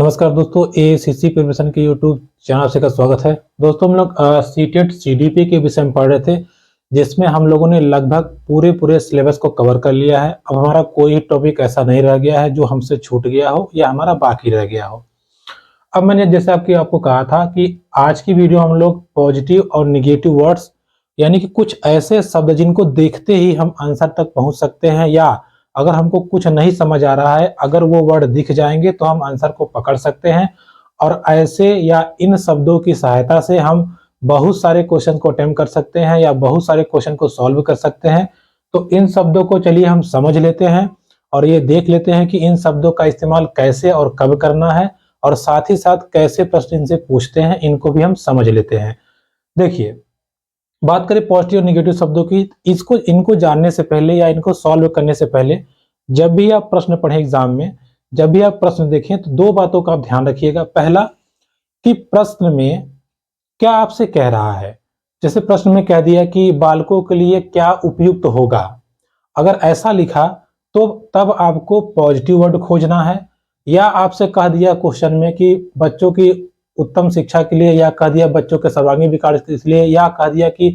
नमस्कार दोस्तों, ACC preparation के यूट्यूब चैनल से का स्वागत है। दोस्तों हम लोग सीटेट सीडीपी के विषय में पढ़ रहे थे, जिसमें हम लोगों ने लगभग पूरे सिलेबस को कवर कर लिया है। अब हमारा कोई टॉपिक ऐसा नहीं रह गया है जो हमसे छूट गया हो या हमारा बाकी रह गया हो। अब मैंने जैसे आपको कहा था कि आज की वीडियो हम लोग पॉजिटिव और निगेटिव वर्ड्स, यानी कि कुछ ऐसे शब्द जिनको देखते ही हम आंसर तक पहुंच सकते हैं, या अगर हमको कुछ नहीं समझ आ रहा है, अगर वो वर्ड दिख जाएंगे तो हम आंसर को पकड़ सकते हैं। और ऐसे या इन शब्दों की सहायता से हम बहुत सारे क्वेश्चन को अटेम्प्ट कर सकते हैं या बहुत सारे क्वेश्चन को सॉल्व कर सकते हैं। तो इन शब्दों को चलिए हम समझ लेते हैं और ये देख लेते हैं कि इन शब्दों का इस्तेमाल कैसे और कब करना है, और साथ ही साथ कैसे प्रश्न इनसे पूछते हैं, इनको भी हम समझ लेते हैं। देखिए, बात करें पॉजिटिव और निगेटिव शब्दों की, इनको जानने से पहले या इनको सॉल्व करने से पहले, जब भी आप प्रश्न पढ़ें एग्जाम में, जब भी आप प्रश्न देखें तो दो बातों का आप ध्यान रखिएगा। पहला, कि प्रश्न में क्या आपसे कह रहा है। जैसे प्रश्न में कह दिया कि बालकों के लिए क्या उपयुक्त होगा, अगर ऐसा लिखा तो तब आपको पॉजिटिव वर्ड खोजना है। या आपसे कह दिया क्वेश्चन में कि बच्चों की उत्तम शिक्षा के लिए, या कह दिया बच्चों के सर्वांगीण विकास के लिए, या कह दिया कि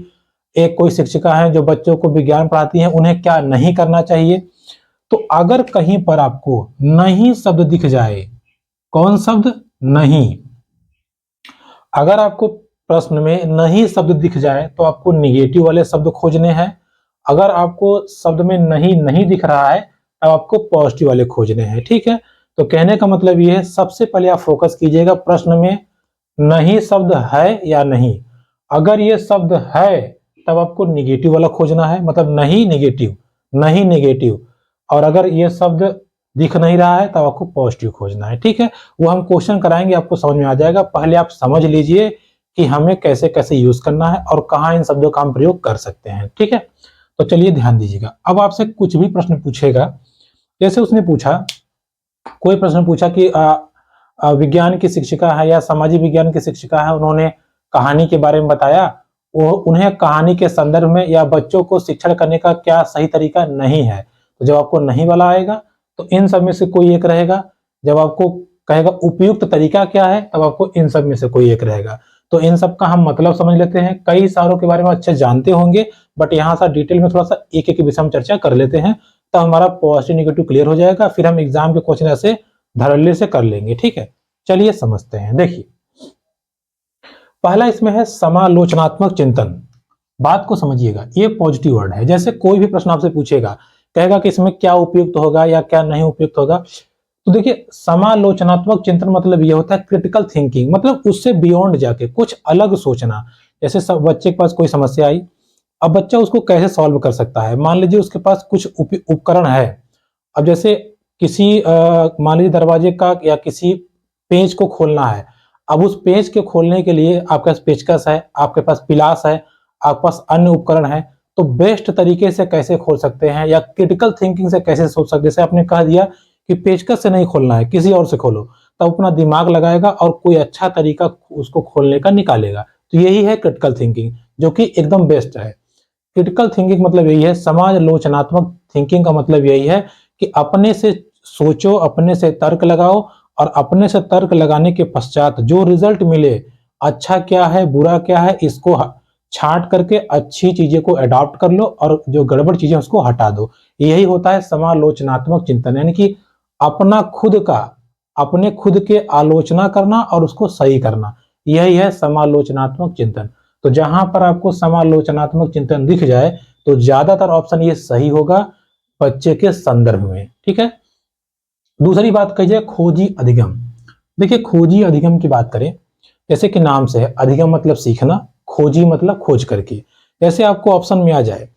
एक कोई शिक्षिका है जो बच्चों को विज्ञान पढ़ाती हैं, उन्हें क्या नहीं करना चाहिए। तो अगर कहीं पर आपको नहीं शब्द दिख जाए, कौन शब्द? नहीं। अगर आपको प्रश्न में नहीं शब्द दिख जाए तो आपको निगेटिव वाले शब्द खोजने हैं। अगर आपको शब्द में नहीं दिख रहा है तब आपको पॉजिटिव वाले खोजने हैं। ठीक है, तो कहने का मतलब ये है, सबसे पहले आप फोकस कीजिएगा प्रश्न में नहीं शब्द है या नहीं। अगर ये शब्द है तब आपको निगेटिव वाला खोजना है, मतलब नहीं निगेटिव, नहीं निगेटिव। और अगर ये शब्द दिख नहीं रहा है तब आपको पॉजिटिव खोजना है। ठीक है, वो हम क्वेश्चन कराएंगे, आपको समझ में आ जाएगा। पहले आप समझ लीजिए कि हमें कैसे कैसे यूज करना है और कहाँ इन शब्दों का हम प्रयोग कर सकते हैं। ठीक है, तो चलिए ध्यान दीजिएगा। अब आपसे कुछ भी प्रश्न पूछेगा, जैसे उसने पूछा, कोई प्रश्न पूछा कि विज्ञान की शिक्षिका है या सामाजिक विज्ञान की शिक्षिका है, उन्होंने कहानी के बारे में बताया, वो उन्हें कहानी के संदर्भ में या बच्चों को शिक्षण करने का क्या सही तरीका नहीं है। तो जब आपको नहीं वाला आएगा तो इन सब में से कोई एक रहेगा। जब आपको कहेगा उपयुक्त तरीका क्या है, तब आपको इन सब में से कोई एक रहेगा। तो इन सब का हम मतलब समझ लेते हैं। कई सारों के बारे में अच्छे जानते होंगे, बट यहाँ सा डिटेल में थोड़ा सा एक एक विषय में चर्चा कर लेते हैं, तो हमारा पॉजिटिव निगेटिव क्लियर हो जाएगा। फिर हम एग्जाम के क्वेश्चन ऐसे धड़ल्ले से कर लेंगे। ठीक है, चलिए समझते हैं। देखिए, पहला इसमें है समालोचनात्मक चिंतन। बात को समझिएगा, ये पॉजिटिव वर्ड है। जैसे कोई भी प्रश्न आपसे पूछेगा, कहेगा कि इसमें क्या उपयुक्त होगा या क्या नहीं उपयुक्त होगा, तो देखिए, समालोचनात्मक चिंतन मतलब ये होता है क्रिटिकल थिंकिंग, मतलब उससे बियॉन्ड जाके कुछ अलग सोचना। जैसे सब बच्चे के पास कोई समस्या आई, अब बच्चा उसको कैसे सॉल्व कर सकता है। मान लीजिए उसके पास कुछ उपकरण है। अब जैसे किसी मान लीजिए दरवाजे का या किसी पेंच को खोलना है। अब उस पेंच के खोलने के लिए आपके पास पेचकस है, आपके पास पिलास है, आपके पास अन्य उपकरण है। तो बेस्ट तरीके से कैसे खोल सकते हैं या क्रिटिकल थिंकिंग से कैसे सोच सकते हैं। जैसे आपने कह दिया कि पेचकस से नहीं खोलना है, किसी और से खोलो, तब अपना दिमाग लगाएगा और कोई अच्छा तरीका उसको खोलने का निकालेगा। तो यही है क्रिटिकल थिंकिंग, जो कि एकदम बेस्ट है। क्रिटिकल थिंकिंग मतलब यही है। समालोचनात्मक थिंकिंग का मतलब यही है कि अपने से सोचो, अपने से तर्क लगाओ, और अपने से तर्क लगाने के पश्चात जो रिजल्ट मिले, अच्छा क्या है बुरा क्या है, इसको छांट करके अच्छी चीजें को अडॉप्ट कर लो और जो गड़बड़ चीजें उसको हटा दो। यही होता है समालोचनात्मक चिंतन, यानी कि अपने खुद के आलोचना करना और उसको सही करना, यही है समालोचनात्मक चिंतन। तो जहां पर आपको समालोचनात्मक चिंतन दिख जाए तो ज्यादातर ऑप्शन ये सही होगा बच्चे के संदर्भ में। ठीक है, दूसरी बात कही जाए खोजी अधिगम। देखिए, खोजी अधिगम की बात करें, जैसे कि नाम से है, अधिगम मतलब सीखना, खोजी मतलब खोज करके। जैसे आपको ऑप्शन में आ जाए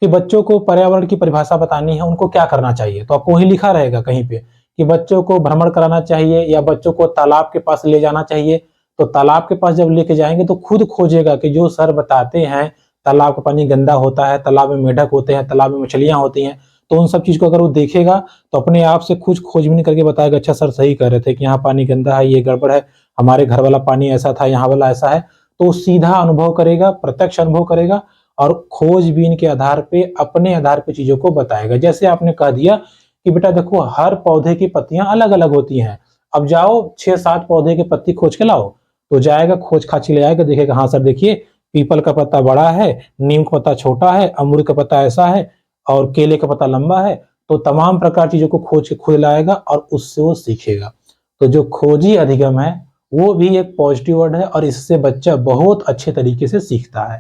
कि बच्चों को पर्यावरण की परिभाषा बतानी है, उनको क्या करना चाहिए, तो आपको वही लिखा रहेगा कहीं पे कि बच्चों को भ्रमण कराना चाहिए या बच्चों को तालाब के पास ले जाना चाहिए। तो तालाब के पास जब लेके जाएंगे तो खुद खोजेगा कि जो सर बताते हैं तालाब का पानी गंदा होता है, तालाब में मेढक होते हैं, तालाब में मछलियां होती हैं, तो उन सब चीज को अगर वो देखेगा तो अपने आप से खुद खोजबीन करके बताएगा, अच्छा सर सही कह रहे थे कि यहाँ पानी गंदा है, ये गड़बड़ है, हमारे घर वाला पानी ऐसा था, यहाँ वाला ऐसा है। तो सीधा अनुभव करेगा, प्रत्यक्ष अनुभव करेगा और खोजबीन के आधार पे, अपने आधार पे चीजों को बताएगा। जैसे आपने कह दिया कि बेटा देखो, हर पौधे की पत्तियां अलग अलग होती हैं, अब जाओ 6-7 पौधे के पत्ती खोज के लाओ, तो जाएगा खोज खाची ले आएगा, देखेगा हाँ सर देखिए पीपल का पत्ता बड़ा है, नीम का पत्ता छोटा है, अमरूद का पत्ता ऐसा है और केले का पत्ता लंबा है। तो तमाम प्रकार चीजों को खोज के खुद लाएगा और उससे वो सीखेगा। तो जो खोजी अधिगम है वो भी एक पॉजिटिव वर्ड है और इससे बच्चा बहुत अच्छे तरीके से सीखता है।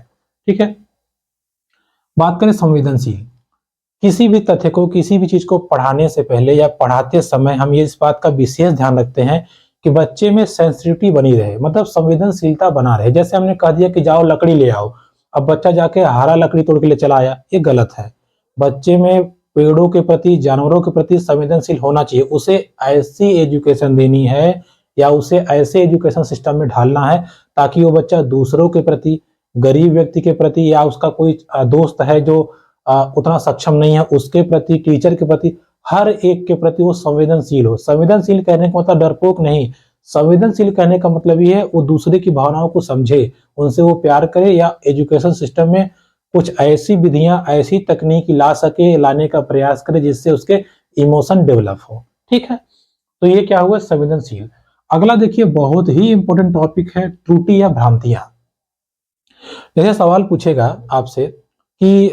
ठीक है, बात करें संवेदनशील। किसी भी तथ्य को, किसी भी चीज को पढ़ाने से पहले या पढ़ाते समय हम ये इस बात का विशेष ध्यान रखते हैं कि बच्चे में सेंसिटिविटी बनी रहे, मतलब संवेदनशीलता बना रहे। जैसे हमने कह दिया कि जाओ लकड़ी ले आओ, अब बच्चा जाके हरा लकड़ी तोड़ के ले चला आया, ये गलत है। बच्चे में पेड़ों के प्रति, जानवरों के प्रति संवेदनशील होना चाहिए। उसे ऐसी एजुकेशन देनी है या उसे ऐसे एजुकेशन सिस्टम में ढालना है ताकि वो बच्चा दूसरों के प्रति, गरीब व्यक्ति के प्रति या उसका कोई दोस्त है जो उतना सक्षम नहीं है उसके प्रति, टीचर के प्रति, हर एक के प्रति वो संवेदनशील हो। संवेदनशील कहने का मतलब डरपोक नहीं, संवेदनशील कहने का मतलब ये है वो दूसरे की भावनाओं को समझे, उनसे वो प्यार करे या एजुकेशन सिस्टम में कुछ ऐसी विधियां, ऐसी तकनीक ला सके, लाने का प्रयास करे जिससे उसके इमोशन डेवलप हो। ठीक है, तो ये क्या हुआ, संवेदनशील। अगला देखिए बहुत ही इंपॉर्टेंट टॉपिक है त्रुटि या भ्रांतियां। जैसे सवाल पूछेगा आपसे कि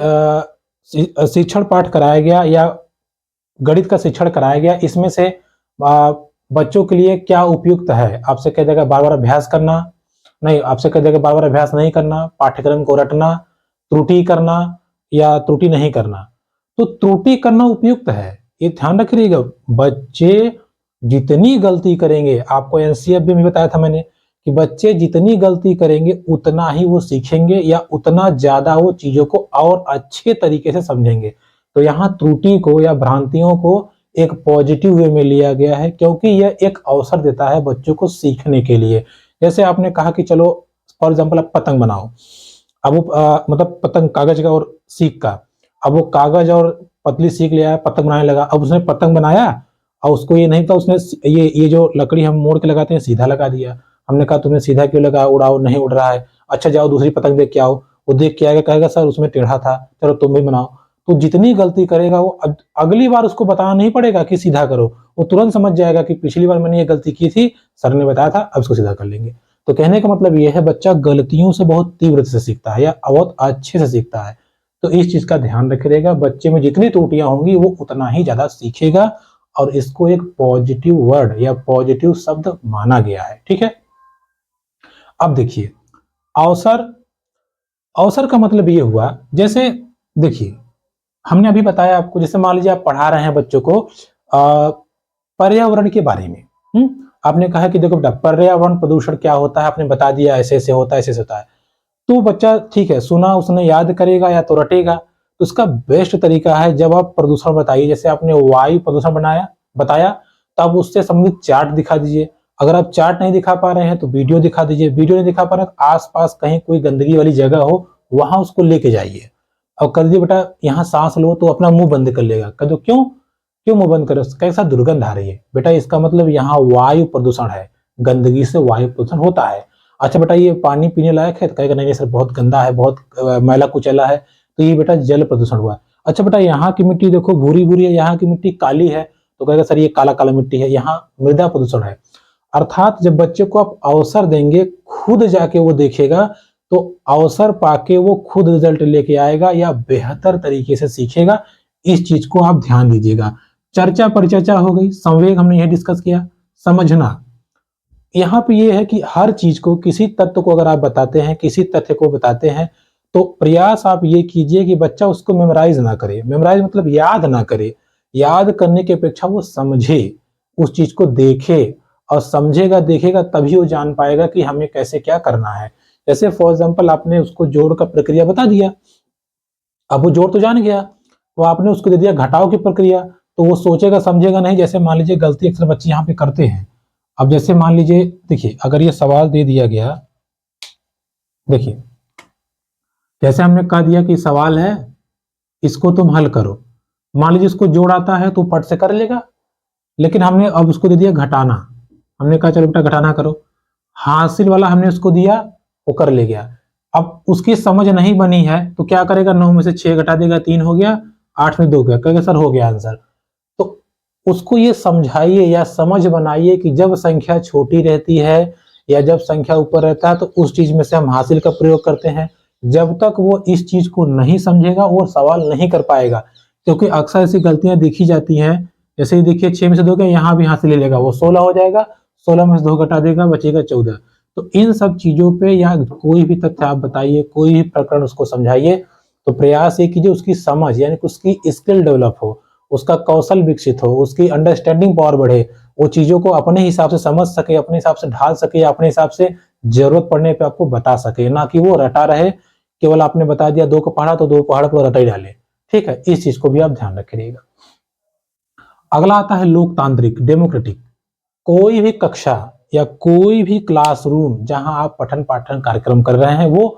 शिक्षण पाठ कराया गया या गणित का शिक्षण कराया गया, इसमें से बच्चों के लिए क्या उपयुक्त है। आपसे कह देगा बार बार अभ्यास करना, नहीं आपसे कह देगा बार बार अभ्यास नहीं करना, पाठ्यक्रम को रटना, त्रुटि करना या त्रुटि नहीं करना। तो त्रुटि करना उपयुक्त है, ये ध्यान रखिएगा। बच्चे जितनी गलती करेंगे, आपको एनसीएफ में बताया था मैंने कि बच्चे जितनी गलती करेंगे उतना ही वो सीखेंगे या उतना ज्यादा वो चीजों को और अच्छे तरीके से समझेंगे। तो यहाँ त्रुटि को या भ्रांतियों को एक पॉजिटिव वे में लिया गया है क्योंकि यह एक अवसर देता है बच्चों को सीखने के लिए। जैसे आपने कहा कि चलो फॉर एग्जाम्पल आप पतंग बनाओ, अब वो मतलब पतंग कागज का और सीख का, अब वो कागज और पतली सीख लिया, पतंग बनाने लगा। अब उसने पतंग बनाया और उसको ये नहीं था, उसने ये जो लकड़ी हम मोड़ के लगाते हैं सीधा लगा दिया। हमने कहा तुमने सीधा क्यों लगा, उड़ाओ, नहीं उड़ रहा है। अच्छा जाओ दूसरी पतंग देख के आओ, वो देख के आएगा, कहेगा सर उसमें टेढ़ा था, चलो तुम भी बनाओ। तो जितनी गलती करेगा वो अगली बार उसको बताना नहीं पड़ेगा कि सीधा करो, वो तुरंत समझ जाएगा कि पिछली बार मैंने ये गलती की थी, सर ने बताया था, अब इसको सीधा कर लेंगे। तो कहने का मतलब ये है बच्चा गलतियों से बहुत तीव्रता से सीखता है या बहुत अच्छे से सीखता है। तो इस चीज का ध्यान रखिएगा, बच्चे में जितनी त्रुटियां होंगी वो उतना ही ज्यादा सीखेगा और इसको एक पॉजिटिव वर्ड या पॉजिटिव शब्द माना गया है। ठीक है, अब देखिए अवसर, अवसर का मतलब ये हुआ, जैसे देखिए हमने अभी बताया आपको, जैसे मान लीजिए आप पढ़ा रहे हैं बच्चों को पर्यावरण के बारे में। आपने कहा कि देखो बेटा पर्यावरण प्रदूषण क्या होता है, आपने बता दिया ऐसे ऐसे होता है, ऐसे ऐसे होता है। तो बच्चा ठीक है सुना, उसने याद करेगा या तो रटेगा। तो उसका बेस्ट तरीका है जब आप प्रदूषण बताइए, जैसे आपने वायु प्रदूषण बताया तो आप उससे संबंधित चार्ट दिखा दीजिए। अगर आप चार्ट नहीं दिखा पा रहे हैं तो वीडियो दिखा दीजिए। वीडियो नहीं दिखा पा रहे हैं आसपास कहीं कोई गंदगी वाली जगह हो वहां उसको लेके जाइए और कर दिए बेटा यहाँ सांस लो, तो अपना मुंह बंद कर लेगा। कह दो क्यों, क्यों मुंह बंद करो, कैसा दुर्गंध आ रही है। बेटा इसका मतलब यहाँ वायु प्रदूषण है, गंदगी से वायु प्रदूषण होता है। अच्छा बेटा ये पानी पीने लायक है, तो कहेगा नहीं नहीं सर बहुत गंदा है, बहुत मैला कुचैला है, तो ये बेटा जल प्रदूषण हुआ। अच्छा बेटा यहाँ की मिट्टी देखो भूरी भूरी है, यहाँ की मिट्टी काली है, तो कहेगा सर ये काला काला मिट्टी है, यहाँ मृदा प्रदूषण है। अर्थात जब बच्चे को आप अवसर देंगे, खुद जाके वो देखेगा, तो अवसर पाके वो खुद रिजल्ट लेके आएगा या बेहतर तरीके से सीखेगा। इस चीज को आप ध्यान दीजिएगा। चर्चा परिचर्चा हो गई, संवेग हमने यह डिस्कस किया। समझना यहाँ पे ये है कि हर चीज को, किसी तत्व को अगर आप बताते हैं, किसी तथ्य को बताते हैं, तो प्रयास आप ये कीजिए कि बच्चा उसको मेमोराइज ना करे। मेमोराइज मतलब याद ना करे, याद करने की अपेक्षा वो समझे, उस चीज को देखे, और समझेगा देखेगा तभी वो जान पाएगा कि हमें कैसे क्या करना है। जैसे फॉर एग्जाम्पल आपने उसको जोड़ का प्रक्रिया बता दिया, अब वो जोड़ तो जान गया, तो आपने उसको दे दिया घटाव की प्रक्रिया, तो वो सोचेगा समझेगा नहीं। जैसे मान लीजिए गलती अक्सर बच्चे यहाँ पे करते हैं। अब जैसे मान लीजिए देखिए अगर ये सवाल दे दिया गया, देखिए जैसे हमने कह दिया कि सवाल है इसको तुम हल करो, मान लीजिए इसको जोड़ आता है तो पट से कर लेगा, लेकिन हमने अब उसको दे दिया घटाना, हमने कहा चलो बेटा घटाना करो, हासिल वाला हमने उसको दिया वो कर ले गया। अब उसकी समझ नहीं बनी है तो क्या करेगा, 9 में से 6 घटा देगा, 3 हो गया, 8 में 2 गया, कहेगा सर हो गया आंसर। तो उसको ये समझाइए या समझ बनाइए कि जब संख्या छोटी रहती है या जब संख्या ऊपर रहता है तो उस चीज में से हम हासिल का प्रयोग करते हैं। जब तक वो इस चीज को नहीं समझेगा वो सवाल नहीं कर पाएगा, क्योंकि अक्सर ऐसी गलतियां देखी जाती हैं। जैसे ही देखिए 6 में से 2 गया, यहाँ भी हासिल ले लेगा, वो 16 हो जाएगा, 16 में से 2 घटा देगा, बचेगा 14। तो इन सब चीजों पे या कोई भी तथ्य आप बताइए, कोई भी प्रकरण उसको समझाइए, तो प्रयास ये कीजिए उसकी समझ यानी कि उसकी स्किल डेवलप हो, उसका कौशल विकसित हो, उसकी अंडरस्टैंडिंग पावर बढ़े, वो चीजों को अपने हिसाब से समझ सके, अपने हिसाब से ढाल सके, या अपने हिसाब से जरूरत पड़ने पे आपको बता सके, ना कि वो रटा रहे, केवल आपने बता दिया 2 को पढ़ा तो 2 पढ़ा को रटा ही डाले। ठीक है, इस चीज को भी आप ध्यान रखिएगा। अगला आता है लोकतांत्रिक, डेमोक्रेटिक। कोई भी कक्षा या कोई भी क्लासरूम जहां आप पठन पाठन कार्यक्रम कर रहे हैं वो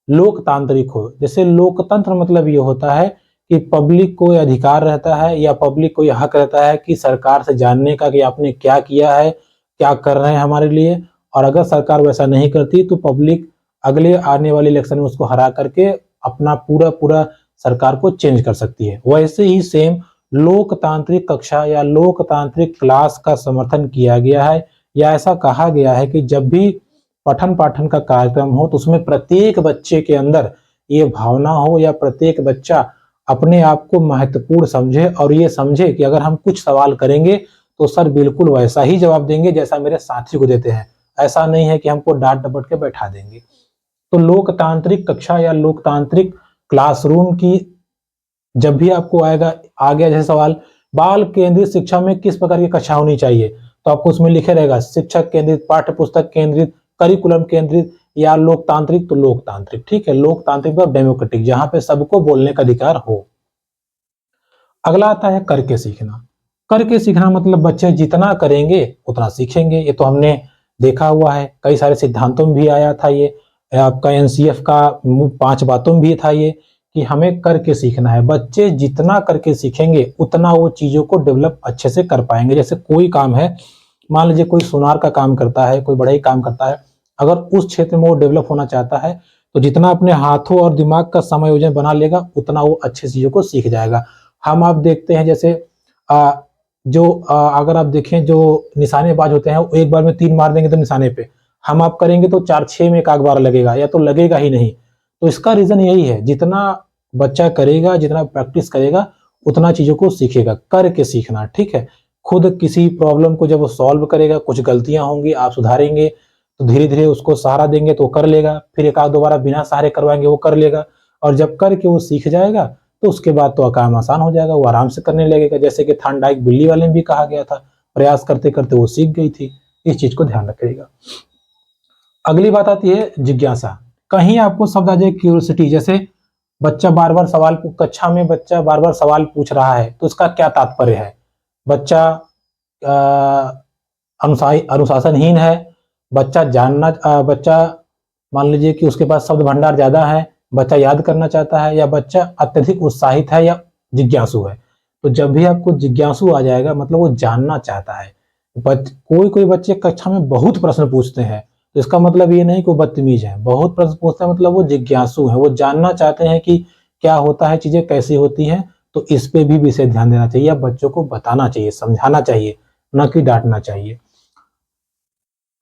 लोकतांत्रिक हो। जैसे लोकतंत्र मतलब ये होता है कि पब्लिक को अधिकार रहता है या पब्लिक को यह हक रहता है कि सरकार से जानने का कि आपने क्या किया है, क्या कर रहे हैं हमारे लिए, और अगर सरकार वैसा नहीं करती तो पब्लिक अगले आने वाले इलेक्शन में उसको हरा करके अपना पूरा पूरा सरकार को चेंज कर सकती है। वैसे ही सेम लोकतांत्रिक कक्षा या लोकतांत्रिक क्लास का समर्थन किया गया है, या ऐसा कहा गया है कि जब भी पठन पाठन का कार्यक्रम हो तो उसमें प्रत्येक बच्चे के अंदर ये भावना हो या प्रत्येक बच्चा अपने आप को महत्वपूर्ण समझे और ये समझे कि अगर हम कुछ सवाल करेंगे तो सर बिल्कुल वैसा ही जवाब देंगे जैसा मेरे साथी को देते हैं, ऐसा नहीं है कि हमको डांट डपट के बैठा देंगे। तो लोकतांत्रिक कक्षा या लोकतांत्रिक क्लासरूम की जब भी आपको आएगा आ गया जैसे सवाल, बाल केंद्रित शिक्षा में किस प्रकार की कक्षा होनी चाहिए, तो आपको उसमें लिखे रहेगा शिक्षक केंद्रित, पाठ्य पुस्तक केंद्रित, करिकुलम केंद्रित या लोकतांत्रिक। तो लोकतांत्रिक, ठीक है, लोकतांत्रिक और डेमोक्रेटिक, जहां पे सबको बोलने का अधिकार हो। अगला आता है करके सीखना। करके सीखना मतलब बच्चे जितना करेंगे उतना सीखेंगे। ये तो हमने देखा हुआ है, कई सारे सिद्धांतों में भी आया था ये, आपका एनसीएफ का 5 बातों में भी था ये कि हमें करके सीखना है। बच्चे जितना करके सीखेंगे उतना वो चीजों को डेवलप अच्छे से कर पाएंगे। जैसे कोई काम है, मान लीजिए कोई सुनार का काम करता है, कोई बढ़ई काम करता है, अगर उस क्षेत्र में वो डेवलप होना चाहता है तो जितना अपने हाथों और दिमाग का समायोजन बना लेगा उतना वो अच्छी चीजों को सीख जाएगा। हम आप देखते हैं जैसे अगर आप देखें जो निशानेबाज होते हैं वो एक बार में 3 मार देंगे तो निशाने पे, हम आप करेंगे तो 4-6 में एक आध बार लगेगा या तो लगेगा ही नहीं। तो इसका रीजन यही है, जितना बच्चा करेगा, जितना प्रैक्टिस करेगा उतना चीजों को सीखेगा। करके सीखना, ठीक है। खुद किसी प्रॉब्लम को जब वो सॉल्व करेगा, कुछ गलतियां होंगी आप सुधारेंगे तो धीरे धीरे उसको सहारा देंगे तो वो कर लेगा, फिर एक आध दोबारा बिना सहारे करवाएंगे वो कर लेगा, और जब करके वो सीख जाएगा तो उसके बाद तो काम आसान हो जाएगा, वो आराम से करने लगेगा। जैसे कि थांडाइक बिल्ली वाले में भी कहा गया था, प्रयास करते करते वो सीख गई थी। इस चीज को ध्यान रखिएगा। अगली बात आती है जिज्ञासा। कहीं आपको शब्द आ जाए क्यूरियोसिटी, जैसे बच्चा बार बार सवाल, कक्षा में बच्चा बार बार सवाल पूछ रहा है तो उसका क्या तात्पर्य है। बच्चा अनुशासनहीन है, बच्चा मान लीजिए कि उसके पास शब्द भंडार ज्यादा है, बच्चा याद करना चाहता है, या बच्चा अत्यधिक उत्साहित है या जिज्ञासु है। तो जब भी आपको जिज्ञासु आ जाएगा मतलब वो जानना चाहता है। कोई कोई बच्चे कक्षा में बहुत प्रश्न पूछते हैं तो इसका मतलब ये नहीं कि वो बदतमीज है, बहुत प्रश्न पूछते हैं मतलब वो जिज्ञासु है, वो जानना चाहते हैं कि क्या होता है, चीजें कैसी होती हैं। तो इस पे भी विशेष ध्यान देना चाहिए, या बच्चों को बताना चाहिए, समझाना चाहिए, न कि डांटना चाहिए।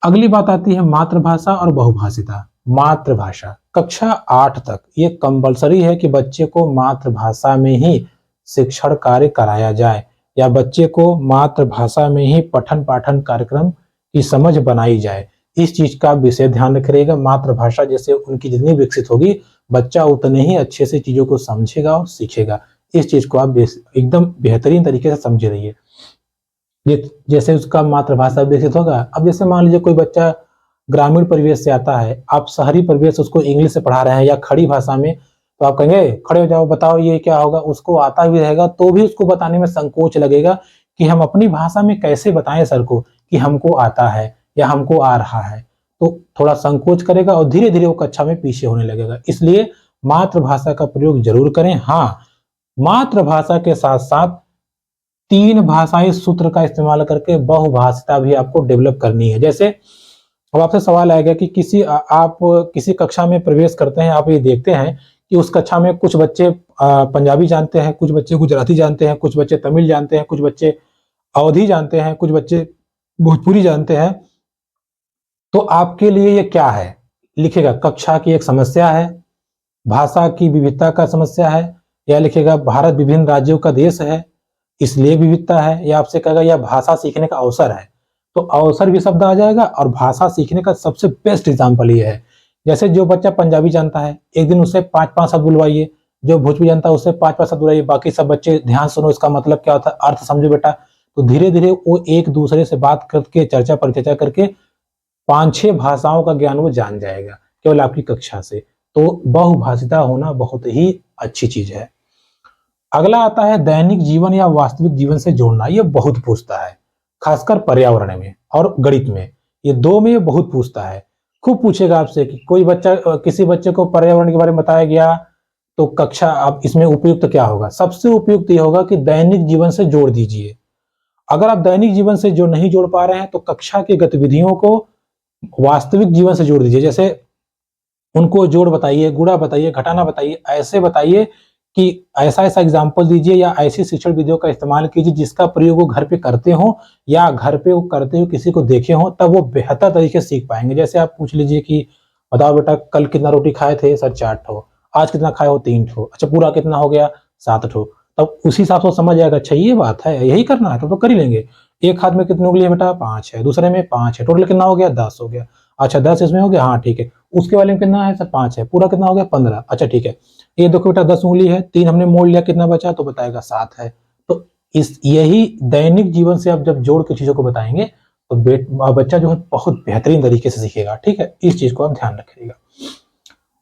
अगली बात आती है मातृभाषा और बहुभाषिता। मातृभाषा कक्षा 8 तक ये कंपलसरी है कि बच्चे को मातृभाषा में ही शिक्षण कार्य कराया जाए, या बच्चे को मातृभाषा में ही पठन पाठन कार्यक्रम की समझ बनाई जाए। इस चीज का विशेष ध्यान रखिएगा। मातृभाषा जैसे उनकी जितनी विकसित होगी बच्चा उतने ही अच्छे से चीजों को समझेगा और सीखेगा। इस चीज को आप एकदम बेहतरीन तरीके से समझे रहिए। जैसे उसका मातृभाषा विकसित होगा, अब जैसे मान लीजिए कोई बच्चा ग्रामीण परिवेश से आता है, आप शहरी परिवेश उसको इंग्लिश से पढ़ा रहे हैं या खड़ी भाषा में, तो आप कहेंगे खड़े हो जाओ बताओ ये क्या होगा। उसको आता भी रहेगा तो भी उसको बताने में संकोच लगेगा कि हम अपनी भाषा में कैसे बताएं सर को कि हमको आता है या हमको आ रहा है, तो थोड़ा संकोच करेगा और धीरे धीरे वो कक्षा में पीछे होने लगेगा। इसलिए मातृभाषा का प्रयोग जरूर करें। हाँ, मातृभाषा के साथ साथ 3 भाषाई सूत्र का इस्तेमाल करके बहुभाषिता भी आपको डेवलप करनी है। जैसे अब आपसे सवाल आएगा कि आप किसी कक्षा में प्रवेश करते हैं, आप ये देखते हैं कि उस कक्षा में कुछ बच्चे पंजाबी जानते हैं, कुछ बच्चे गुजराती जानते हैं, कुछ बच्चे तमिल जानते हैं, कुछ बच्चे अवधी जानते हैं, कुछ बच्चे भोजपुरी जानते हैं, तो आपके लिए ये क्या है? लिखेगा कक्षा की एक समस्या है, भाषा की विविधता का समस्या है, या लिखेगा भारत विभिन्न राज्यों का देश है इसलिए विविधता है, या आपसे कहेगा यह भाषा सीखने का अवसर है। तो अवसर भी शब्द आ जाएगा और भाषा सीखने का सबसे बेस्ट एग्जाम्पल ये है। जैसे जो बच्चा पंजाबी जानता है, एक दिन उससे 5-5 शब्द बुलवाइए, जो भोजपुरी जानता है उससे 5-5 शब्द बुलवाइए, बाकी सब बच्चे ध्यान सुनो इसका मतलब क्या होता है, अर्थ समझो बेटा। तो धीरे धीरे वो एक दूसरे से बात करके चर्चा परिचर्चा करके 5-6 भाषाओं का ज्ञान वो जान जाएगा केवल आपकी कक्षा से। तो बहुभाषिता होना बहुत ही अच्छी चीज है। अगला आता है दैनिक जीवन या वास्तविक जीवन से जोड़ना। ये बहुत पूछता है, खासकर पर्यावरण में और गणित में, ये दो में ये बहुत पूछता है। खूब पूछेगा आपसे कि कोई बच्चा किसी बच्चे को पर्यावरण के बारे में बताया गया तो कक्षा अब इसमें उपयुक्त क्या होगा? सबसे उपयुक्त ये होगा कि दैनिक जीवन से जोड़ दीजिए। अगर आप दैनिक जीवन से जो नहीं जोड़ पा रहे हैं तो कक्षा की गतिविधियों को वास्तविक जीवन से जोड़ दीजिए। जैसे उनको जोड़ बताइए, गुणा बताइए, घटाना बताइए, ऐसे बताइए कि ऐसा-ऐसा एग्जाम्पल दीजिए या ऐसी शिक्षण विधियों का इस्तेमाल कीजिए जिसका प्रयोग वो घर पे करते हो या घर पे वो करते हुए किसी को देखे हों, तब वो बेहतर तरीके से सीख पाएँगे। जैसे आप पूछ लीजिए कि बताओ बेटा कल कितना रोटी खाए थे? सर 4 ठो। आज कितना खाए हो? 3 ठो। अच्छा पूरा कितना हो गया? 7 ठो। तब उसी हिसाब से वो समझ जाएगा, अच्छा ये बात है, यही करना है तब तो कर ही लेंगे। एक हाथ में कितनी उंगली है बेटा? 5 है, दूसरे में 5 है, टोटल कितना हो गया? 10 हो गया। अच्छा 10 इसमें हो गया, हाँ ठीक है। उसके वाले में कितना है? सर 5 है, पूरा कितना हो गया? 15। अच्छा ठीक है। ये देखो बेटा 10 उंगली है, 3 हमने मोड़ लिया, कितना बचा? तो बताएगा 7 है। तो इस यही दैनिक जीवन से आप जब जोड़ के चीजों को बताएंगे तो बच्चा जो है बहुत बेहतरीन तरीके से सीखेगा। ठीक है, इस चीज को आप ध्यान रखिएगा।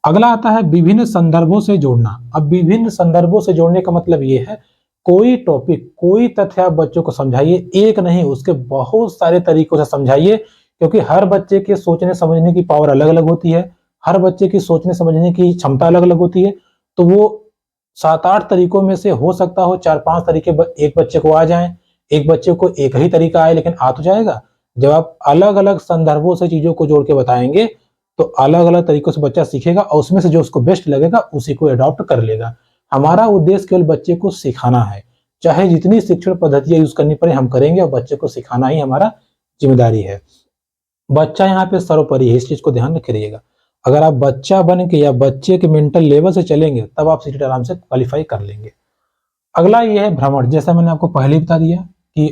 अगला आता है विभिन्न संदर्भों से जोड़ना। अब विभिन्न संदर्भों से जोड़ने का मतलब ये है कोई टॉपिक, कोई तथ्य आप बच्चों को समझाइए, एक नहीं उसके बहुत सारे तरीकों से समझाइए, क्योंकि हर बच्चे के सोचने समझने की पावर अलग अलग होती है, हर बच्चे की सोचने समझने की क्षमता अलग अलग होती है। तो वो 7-8 तरीकों में से हो सकता हो 4-5 तरीके एक बच्चे को आ जाएं, एक बच्चे को एक ही तरीका आए, लेकिन आ तो जाएगा। जब आप अलग अलग संदर्भों से चीजों को जोड़ के बताएंगे तो अलग अलग तरीकों से बच्चा सीखेगा और उसमें से जो उसको बेस्ट लगेगा उसी को अडॉप्ट कर लेगा। हमारा उद्देश्य केवल बच्चे को सिखाना है, चाहे जितनी शिक्षण पद्धतियां यूज करनी पड़े हम करेंगे, और बच्चे को सिखाना ही हमारा जिम्मेदारी है। बच्चा यहाँ पे सर्वोपरि है, इस चीज को ध्यान रखिएगा। अगर आप बच्चा बन के या बच्चे के मेंटल लेवल से चलेंगे तब आप सीटेट आराम से क्वालिफाई कर लेंगे। अगला ये है भ्रमण। जैसा मैंने आपको पहले ही बता दिया कि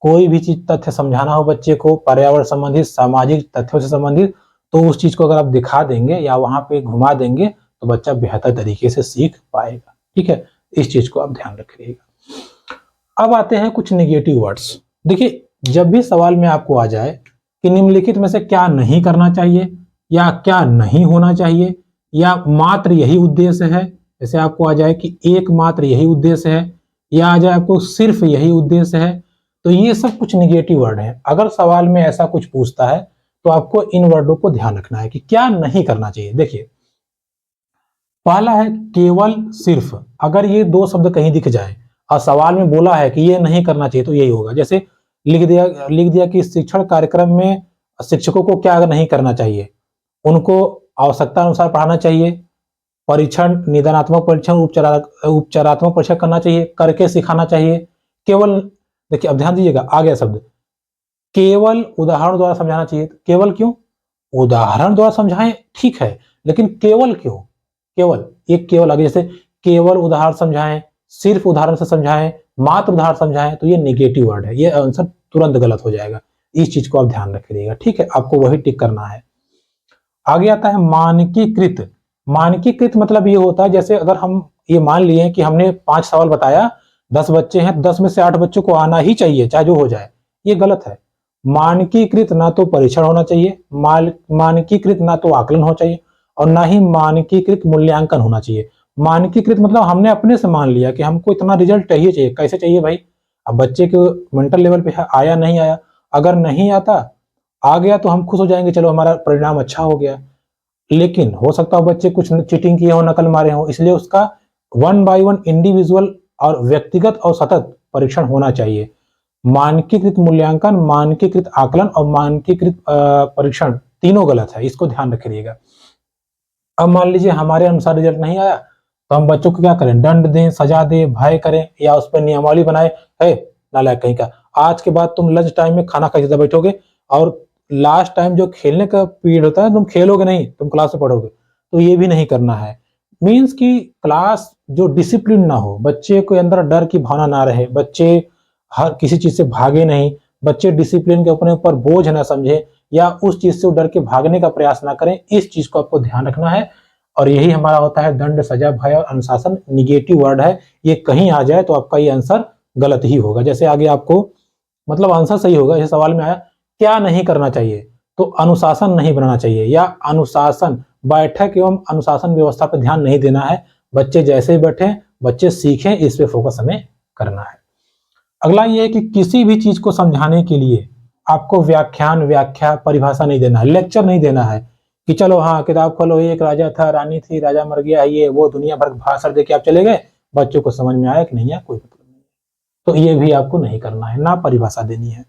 कोई भी चीज तथ्य समझाना हो बच्चे को, पर्यावरण संबंधित, सामाजिक तथ्यों से संबंधित, तो उस चीज को अगर आप दिखा देंगे या वहां पे घुमा देंगे तो बच्चा बेहतर तरीके से सीख पाएगा। ठीक है, इस चीज को आप ध्यान रखिएगा। अब आते हैं कुछ नेगेटिव वर्ड्स। देखिए जब भी सवाल में आपको आ जाए कि निम्नलिखित में से क्या नहीं करना चाहिए या क्या नहीं होना चाहिए या मात्र यही उद्देश्य है, जैसे आपको आ जाए कि एकमात्र यही उद्देश्य है या आ जाए आपको सिर्फ यही उद्देश्य है, तो ये सब कुछ निगेटिव वर्ड है। अगर सवाल में ऐसा कुछ पूछता है तो आपको इन वर्डों को ध्यान रखना है कि क्या नहीं करना चाहिए। देखिए पहला है केवल, सिर्फ। अगर ये दो शब्द कहीं दिख जाए और सवाल में बोला है कि ये नहीं करना चाहिए तो यही होगा। जैसे लिख दिया कि शिक्षण कार्यक्रम में शिक्षकों को क्या नहीं करना चाहिए, उनको आवश्यकता अनुसार पढ़ाना चाहिए, परीक्षण, निदानात्मक परीक्षण, उपचारात्मक परीक्षण करना चाहिए, करके सिखाना चाहिए। केवल, देखिए अब ध्यान दीजिएगा आ गया शब्द केवल, उदाहरण द्वारा समझाना चाहिए। केवल क्यों? उदाहरण द्वारा समझाएं ठीक है, लेकिन केवल क्यों? केवल, एक केवल आगे, जैसे केवल उदाहरण समझाएं, सिर्फ उदाहरण से समझाएं, मात्र उदाहरण समझाएं, तो ये नेगेटिव वर्ड है, ये आंसर तुरंत गलत हो जाएगा। इस चीज को आप ध्यान रखिएगा। ठीक है, आपको वही टिक करना है। आगे आता है मानकीकृत। मानकीकृत मतलब ये होता है जैसे अगर हम ये मान लिए कि हमने 5 सवाल बताया, 10 बच्चे हैं, 10 में से 8 बच्चों को आना ही चाहिए चाहे जो हो जाए, ये गलत है। मानकीकृत ना तो परीक्षण होना चाहिए, मानकीकृत ना तो आकलन होना चाहिए और ना ही मानकीकृत मूल्यांकन होना चाहिए। मानकीकृत मतलब हमने अपने से मान लिया कि हमको इतना रिजल्ट चाहिए। कैसे चाहिए भाई? अब बच्चे के मेंटल लेवल पे है, आया नहीं आया, अगर नहीं आता, आ गया तो हम खुश हो जाएंगे, चलो हमारा परिणाम अच्छा हो गया। लेकिन हो सकता है बच्चे कुछ चीटिंग किए हो, नकल मारे हो, इसलिए उसका 1 बाय 1 इंडिविजुअल और व्यक्तिगत और सतत परीक्षण होना चाहिए। मानकीकृत मूल्यांकन, मानकीकृत आकलन और मानकीकृत परीक्षण तीनों गलत है, इसको ध्यान रखिएगा। अब मान लीजिए हमारे अनुसार रिजल्ट नहीं आया तो हम बच्चों को क्या करें? दंड दें, सजा दें, भय करें या उस पर नियमावली बनाए, है नालायक कहीं का, आज के बाद तुम लंच टाइम में खाना खाते बैठोगे और लास्ट टाइम जो खेलने का पीरियड होता है तुम खेलोगे नहीं, तुम क्लास में पढ़ोगे। तो ये भी नहीं करना है। मीन्स कि क्लास जो डिसिप्लिन ना हो, बच्चे के अंदर डर की भावना ना रहे, बच्चे हर किसी चीज से भागे नहीं, बच्चे डिसिप्लिन के अपने ऊपर बोझ ना समझे या उस चीज से डर के भागने का प्रयास ना करें, इस चीज को आपको ध्यान रखना है। और यही हमारा होता है दंड, सजा, भय और अनुशासन। निगेटिव वर्ड है, ये कहीं आ जाए तो आपका ये आंसर गलत ही होगा। जैसे आगे आपको मतलब आंसर सही होगा, जैसे सवाल में आया क्या नहीं करना चाहिए, तो अनुशासन नहीं बनाना चाहिए या अनुशासन, बैठक एवं अनुशासन व्यवस्था पर ध्यान नहीं देना है। बच्चे जैसे ही बैठे, बच्चे सीखें, इस पे फोकस हमें करना है। अगला ये है कि किसी भी चीज को समझाने के लिए आपको व्याख्यान, व्याख्या, परिभाषा नहीं देना है, लेक्चर नहीं देना है कि चलो हाँ किताब खोलो, एक राजा था, रानी थी, राजा मर गया, ये वो दुनिया भर भाषण देके आप चले गए, बच्चों को समझ में आया कि नहीं आया कोई मतलब नहीं। तो ये भी आपको नहीं करना है, ना परिभाषा देनी है।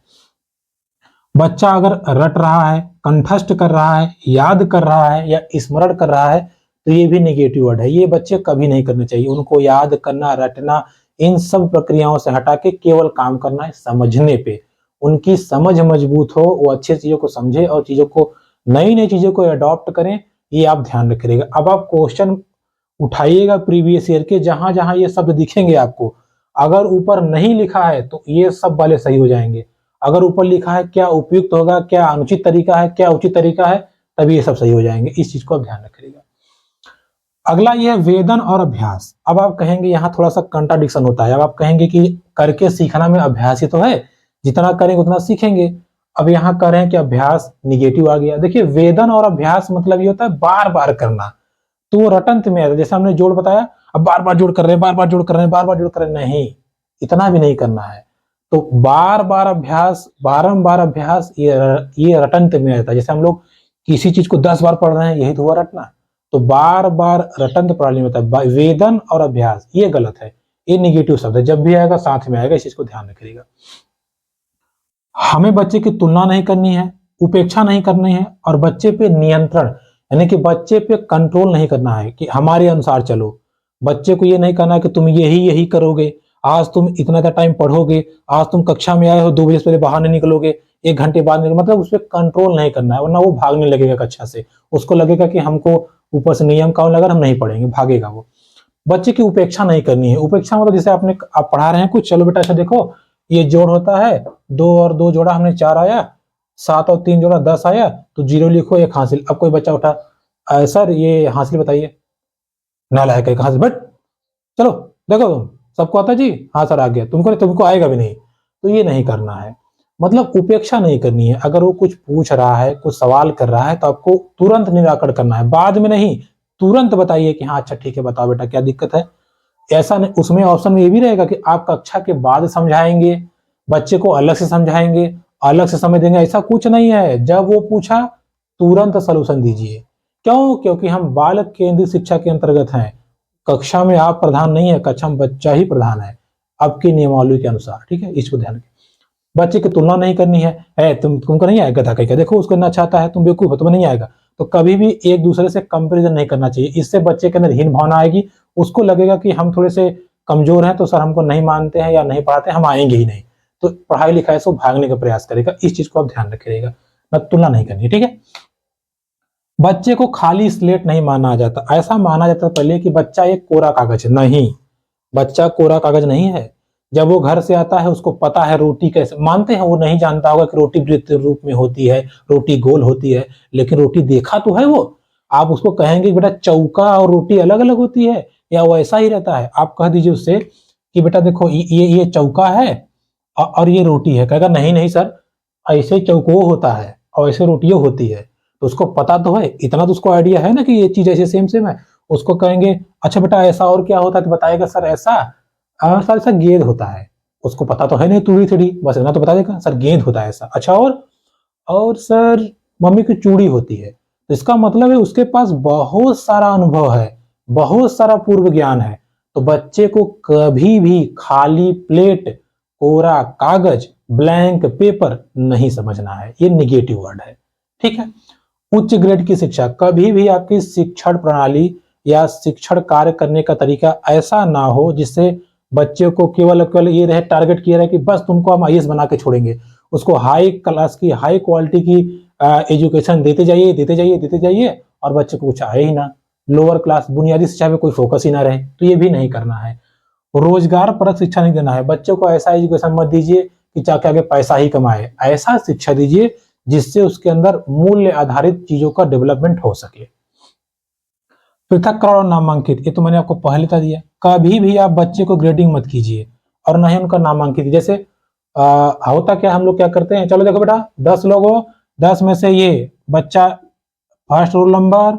बच्चा अगर रट रहा है, कंठस्थ कर रहा है, याद कर रहा है या स्मरण कर रहा है, तो ये भी नेगेटिव वर्ड है। ये बच्चे कभी नहीं करने चाहिए। उनको याद करना, रटना, इन सब प्रक्रियाओं से हटा के केवल काम करना है समझने पे। उनकी समझ मजबूत हो, वो अच्छी चीजों को समझे और चीजों को, नई नई चीजों को अडॉप्ट करें, ये आप ध्यान रखिएगा। अब आप क्वेश्चन उठाइएगा प्रीवियस ईयर के, जहां जहां ये शब्द दिखेंगे आपको, अगर ऊपर नहीं लिखा है तो ये सब वाले सही हो जाएंगे। अगर ऊपर लिखा है क्या उपयुक्त होगा, क्या अनुचित तरीका है, क्या उचित तरीका है, तभी ये सब सही हो जाएंगे। इस चीज को आप ध्यान रखिएगा। अगला ये है वेदन और अभ्यास। अब आप कहेंगे यहाँ थोड़ा सा कंट्राडिक्शन होता है। अब आप कहेंगे कि करके सीखना में अभ्यास ही तो है, जितना करेंगे उतना सीखेंगे। अब यहाँ कह रहे हैं कि अभ्यास, निगेटिव आ गया। देखिए वेदन और अभ्यास मतलब ये होता है बार बार करना, तो वो रटंत में आता है। जैसे हमने जोड़ बताया, अब बार बार जोड़ कर रहे हैं, बार बार जोड़ कर रहे हैं, बार बार जोड़ कर रहे हैं, नहीं, इतना भी नहीं करना है। तो बार बार अभ्यास, बारंबार अभ्यास, ये रटंत में आता है। जैसे हम लोग किसी चीज को 10 बार पढ़ रहे हैं, यही तो हुआ रटना। तो बार बार रटंत प्रणाली में होता है। वेदन और अभ्यास ये गलत है, ये निगेटिव शब्द है। जब भी आएगा साथ में आएगा, इस चीज को ध्यान रखिएगा। हमें बच्चे की तुलना नहीं करनी है, उपेक्षा नहीं करनी है और बच्चे पे नियंत्रण, यानी कि बच्चे पे कंट्रोल नहीं करना है कि हमारे अनुसार चलो। बच्चे को ये नहीं करना है कि तुम यही यही करोगे, आज तुम इतना टाइम पढ़ोगे, आज तुम कक्षा में आए हो 2 बजे से पहले बाहर नहीं निकलोगे, 1 घंटे बाद निकलोगे, मतलब उस पर कंट्रोल नहीं करना है, वरना वो भागने लगेगा कक्षा से। उसको लगेगा कि हमको ऊपर से नियम कानून लगा, हम नहीं पढ़ेंगे, भागेगा वो। बच्चे की उपेक्षा नहीं करनी है। उपेक्षा मतलब जैसे आप पढ़ा रहे हैं कुछ, चलो बेटा अच्छा देखो ये जोड़ होता है, 2 और 2 जोड़ा हमने 4 आया, 7 और 3 जोड़ा 10 आया, तो 0 लिखो, 1 हासिल। अब कोई बच्चा उठा, सर ये हासिल बताइए, नालायक एक हासिल, बट चलो देखो तुम, सबको आता जी, हाँ सर आ गया, तुमको आएगा भी नहीं। तो ये नहीं करना है, मतलब उपेक्षा नहीं करनी है। अगर वो कुछ पूछ रहा है, कुछ सवाल कर रहा है, तो आपको तुरंत निराकरण करना है, बाद में नहीं, तुरंत बताइए कि हाँ अच्छा ठीक है, बताओ बेटा क्या दिक्कत है। ऐसा नहीं, उसमें ऑप्शन में ये भी रहेगा कि आप कक्षा के बाद समझाएंगे, बच्चे को अलग से समझाएंगे, अलग से समय देंगे, ऐसा कुछ नहीं है। जब वो पूछा तुरंत सलूशन दीजिए। क्यों? क्योंकि हम बालक केंद्रित शिक्षा के अंतर्गत हैं। कक्षा में आप प्रधान नहीं है, कक्षा में बच्चा ही प्रधान है, आपकी नियमावली के अनुसार, ठीक है, इसको ध्यान रखें। बच्चे की तुलना नहीं करनी है, तुमको नहीं आएगा था, कहीं देखो उसको इतना अच्छा आता है, तुम बेवकूफ हो, तुम्हें नहीं आएगा। तो कभी भी एक दूसरे से कंपैरिजन नहीं करना चाहिए, इससे बच्चे के अंदर हीन भावना आएगी। उसको लगेगा कि हम थोड़े से कमजोर हैं तो सर हमको नहीं मानते हैं या नहीं पढ़ाते, हम आएंगे ही नहीं। तो पढ़ाई लिखाई से भागने का प्रयास करेगा। इस चीज को आप ध्यान रखिएगा, ना तुलना नहीं करनी, ठीक है। बच्चे को खाली स्लेट नहीं माना जाता। ऐसा माना जाता पहले कि बच्चा एक कोरा कागज है, नहीं, बच्चा कोरा कागज नहीं है। जब वो घर से आता है उसको पता है रोटी कैसे, मानते हैं वो नहीं जानता होगा कि रोटी वृत्त रूप में होती है, रोटी गोल होती है, लेकिन रोटी देखा तो है वो। आप उसको कहेंगे बेटा चौका और रोटी अलग अलग होती है या वो ऐसा ही रहता है, आप कह दीजिए उससे कि बेटा देखो ये चौका है और ये रोटी है, कहेगा नहीं नहीं सर, ऐसे चौको होता है और ऐसे रोटियों होती है। तो उसको पता तो है, इतना तो उसको आइडिया है ना कि ये चीज ऐसे सेम सेम है। उसको कहेंगे अच्छा बेटा ऐसा और क्या होता है, तो बताएगा सर ऐसा, सर ऐसा गेंद होता है। उसको पता तो है नहीं 2D 3D, बस इतना तो बता देगा सर गेंद होता है ऐसा। अच्छा और सर मम्मी की चूड़ी होती है। तो इसका मतलब है उसके पास बहुत सारा अनुभव है, बहुत सारा पूर्व ज्ञान है। तो बच्चे को कभी भी खाली प्लेट, कोरा कागज, ब्लैंक पेपर नहीं समझना है, ये निगेटिव वर्ड है, ठीक है। उच्च ग्रेड की शिक्षा, कभी भी आपकी शिक्षण प्रणाली या शिक्षण कार्य करने का तरीका ऐसा ना हो जिससे बच्चे को केवल केवल ये रहे टारगेट किया रहे कि बस तुमको हम आईएएस बना के छोड़ेंगे, उसको हाई क्लास की हाई क्वालिटी की एजुकेशन देते जाइए देते जाइए देते जाइए और बच्चे को कुछ आए ही ना, लोअर क्लास बुनियादी शिक्षा पे कोई फोकस ही ना रहे, तो ये भी नहीं करना है। रोजगार परक शिक्षा नहीं देना है, बच्चों को ऐसा एजुकेशन मत दीजिए कि चाहे आगे पैसा ही कमाए, ऐसा शिक्षा दीजिए जिससे उसके अंदर मूल्य आधारित चीजों का डेवलपमेंट हो सके। पृथक्करण और नामांकित, ये तो मैंने आपको पहले बता दिया, कभी भी आप बच्चे को ग्रेडिंग मत कीजिए और ना ही उनका नामांकित। जैसे होता क्या, हम लोग क्या करते हैं, चलो देखो बेटा 10 लोग हो, 10 में से ये बच्चा first roll number,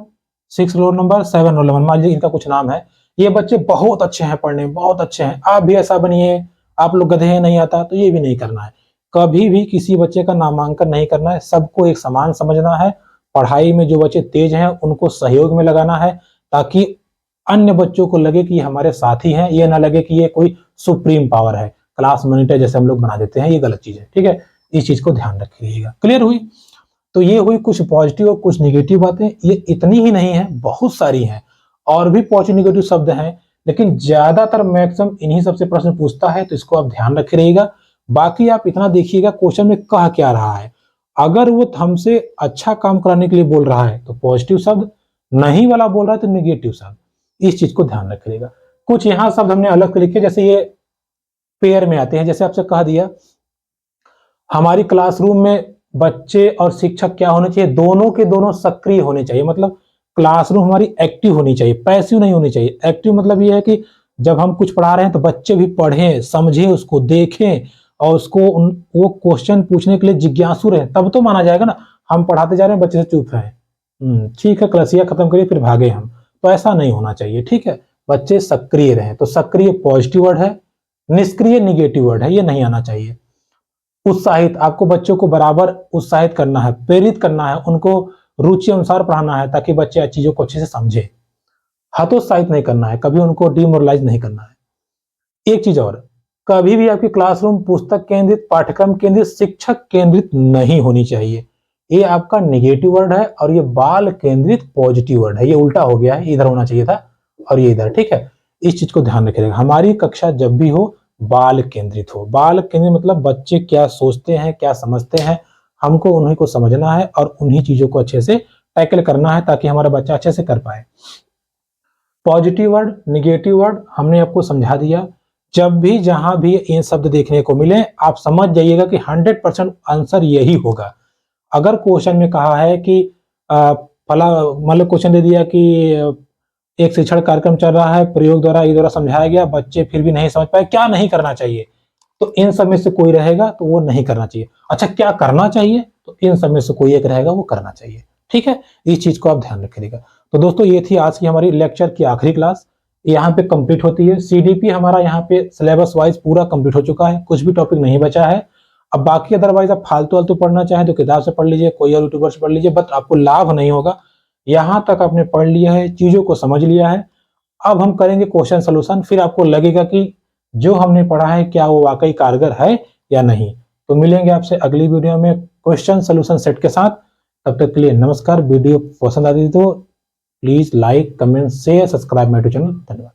6 roll number, 7 roll number, मान लीजिए इनका कुछ नाम है, ये बच्चे बहुत अच्छे हैं पढ़ने में, बहुत अच्छे हैं, आप भी ऐसा बनिए, आप लोग गधे हैं नहीं आता, तो ये भी नहीं करना है। कभी भी किसी बच्चे का नामांकन नहीं करना है, सबको एक समान समझना है। पढ़ाई में जो बच्चे तेज हैं उनको सहयोग में लगाना है, ताकि अन्य बच्चों को लगे कि ये हमारे साथी हैं, ये ना लगे कि ये कोई सुप्रीम पावर है, क्लास मॉनिटर जैसे हम लोग बना देते हैं, ये गलत चीज है। ठीक है, इस चीज को ध्यान रखिएगा। क्लियर हुई? तो ये हुई कुछ पॉजिटिव और कुछ निगेटिव बातें। ये इतनी ही नहीं है, बहुत सारी हैं, और भी पॉजिटिव निगेटिव शब्द हैं, लेकिन ज्यादातर मैक्सिमम इन्हीं सबसे प्रश्न पूछता है, तो इसको आप ध्यान रखे रहिएगा। बाकी आप इतना देखिएगा क्वेश्चन में कह क्या रहा है। अगर वो हमसे अच्छा काम कराने के लिए बोल रहा है तो पॉजिटिव शब्द, नहीं वाला बोल रहा है तो निगेटिव शब्द, इस चीज को ध्यान रखिएगा। कुछ यहाँ शब्द हमने अलग से लिखे, जैसे ये पेयर में आते हैं। जैसे आपसे कह दिया हमारी क्लासरूम में बच्चे और शिक्षक क्या होने चाहिए, दोनों के दोनों सक्रिय होने चाहिए। मतलब क्लासरूम हमारी एक्टिव होनी चाहिए, पैसिव नहीं होनी चाहिए। एक्टिव मतलब ये है कि जब हम कुछ पढ़ा रहे हैं तो बच्चे भी पढ़ें, समझें, उसको देखें और उसको वो क्वेश्चन पूछने के लिए जिज्ञासु रहे, तब तो माना जाएगा ना। हम पढ़ाते जा रहे हैं, बच्चे से चुप हैं, ठीक है क्लासिया खत्म करिए फिर भागे हम, तो ऐसा नहीं होना चाहिए। ठीक है, बच्चे सक्रिय रहें। तो सक्रिय पॉजिटिव वर्ड है, निष्क्रिय निगेटिव वर्ड है, ये नहीं आना चाहिए। उत्साहित, आपको बच्चों को बराबर उत्साहित करना है, प्रेरित करना है, उनको रुचि अनुसार पढ़ाना है ताकि बच्चे चीजों को अच्छे से समझे। हतोत्साहित नहीं करना है, कभी उनको डिमोरलाइज नहीं करना है। एक चीज और, कभी भी आपकी क्लासरूम पुस्तक केंद्रित, पाठ्यक्रम केंद्रित, शिक्षक केंद्रित नहीं होनी चाहिए। ये आपका निगेटिव वर्ड है और ये बाल केंद्रित पॉजिटिव वर्ड है। ये उल्टा हो गया है, इधर होना चाहिए था और ये इधर। ठीक है, इस चीज को ध्यान रखिएगा। हमारी कक्षा जब भी हो बाल केंद्रित हो। बाल केंद्रित मतलब बच्चे क्या सोचते हैं, क्या समझते हैं, हमको उन्हीं को समझना है और उन्हीं चीजों को अच्छे से टैकल करना है ताकि हमारा बच्चा अच्छे से कर पाए। पॉजिटिव वर्ड, निगेटिव वर्ड हमने आपको समझा दिया। जब भी जहां भी ये शब्द देखने को मिले आप समझ जाइएगा कि 100% आंसर यही होगा। अगर क्वेश्चन में कहा है कि फला, मतलब क्वेश्चन दे दिया कि एक शिक्षण कार्यक्रम चल रहा है, प्रयोग द्वारा ये द्वारा समझाया गया, बच्चे फिर भी नहीं समझ पाए, क्या नहीं करना चाहिए, तो इन सब में से कोई रहेगा तो वो नहीं करना चाहिए। अच्छा, क्या करना चाहिए, तो इन सब में से कोई एक रहेगा, वो करना चाहिए। ठीक है, इस चीज को आप ध्यान रखिएगा। तो दोस्तों ये थी आज की हमारी लेक्चर की आखिरी क्लास, यहाँ पे कंप्लीट होती है। सीडीपी हमारा यहाँ पे सिलेबस वाइज पूरा कंप्लीट हो चुका है, कुछ भी टॉपिक नहीं बचा है। अब बाकी अदरवाइज आप फालतू पढ़ना चाहें तो किताब से पढ़ लीजिए, कोई और यूट्यूबर से पढ़ लीजिए, बट आपको लाभ नहीं होगा। यहाँ तक आपने पढ़ लिया है, चीजों को समझ लिया है, अब हम करेंगे क्वेश्चन सोल्यूशन, फिर आपको लगेगा कि जो हमने पढ़ा है क्या वो वाकई कारगर है या नहीं। तो मिलेंगे आपसे अगली वीडियो में क्वेश्चन सोल्यूशन सेट के साथ। तब तक के लिए नमस्कार। वीडियो पसंद आती तो please like, comment, share, subscribe my YouTube channel. धन्यवाद।